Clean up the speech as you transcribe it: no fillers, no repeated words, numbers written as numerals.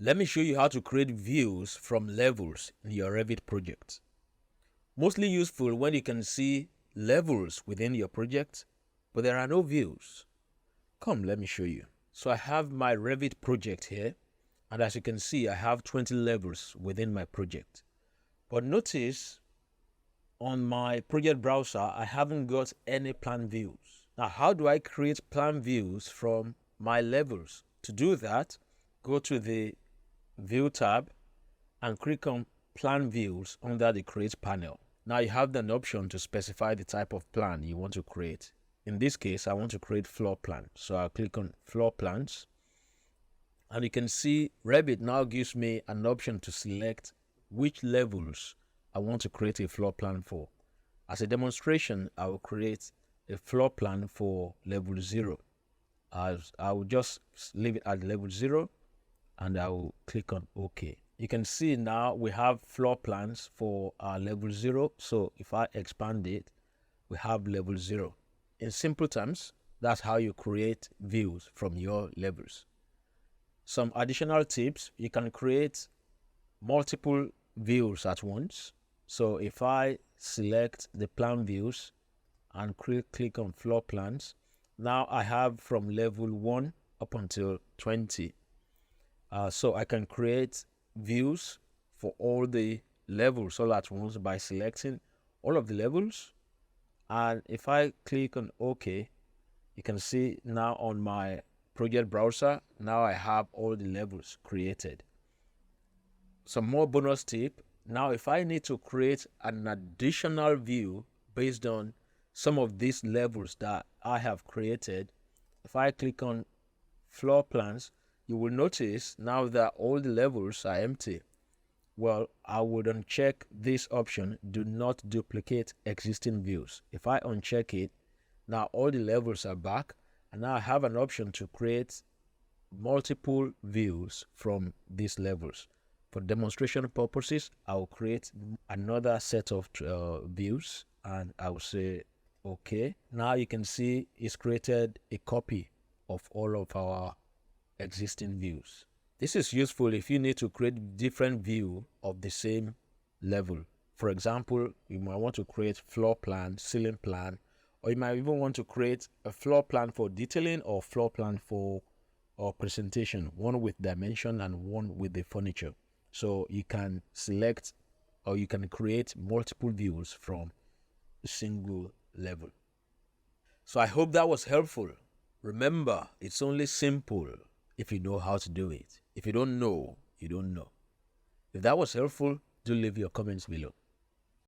Let me show you how to create views from levels in your Revit project. Mostly useful when you can see levels within your project, but there are no views. Come, let me show you. So I have my Revit project here, and as you can see, I have 20 levels within my project. But notice on my project browser, I haven't got any plan views. Now, how do I create plan views from my levels? To do that, go to the View tab and click on Plan Views under the Create panel. Now you have an option to specify the type of plan you want to create. In this case, I want to create floor plan. So I'll click on Floor Plans. And you can see Revit now gives me an option to select which levels I want to create a floor plan for. As a demonstration, I will create a floor plan for level 0. I will just leave it at level 0. And I will click on OK. You can see now we have floor plans for our level 0. So if I expand it, we have level 0. In simple terms, that's how you create views from your levels. Some additional tips: you can create multiple views at once. So if I select the plan views and click on floor plans, now I have from level 1 up until 20. So I can create views for all the levels all at once by selecting all of the levels. And if I click on OK, you can see now on my project browser, now I have all the levels created. Some more bonus tip: now if I need to create an additional view based on some of these levels that I have created, if I click on floor plans, you will notice now that all the levels are empty. Well, I would uncheck this option, do not duplicate existing views. If I uncheck it, now all the levels are back, and now I have an option to create multiple views from these levels. For demonstration purposes, I will create another set of views, and I will say OK. Now you can see it's created a copy of all of our existing views. This is useful if you need to create different view of the same level. For example, you might want to create floor plan, ceiling plan, or you might even want to create a floor plan for detailing or floor plan for presentation, one with dimension and one with the furniture. So you can select or you can create multiple views from a single level. So I hope that was helpful. Remember, it's only simple if you know how to do it. If you don't know, you don't know. If that was helpful, do leave your comments below.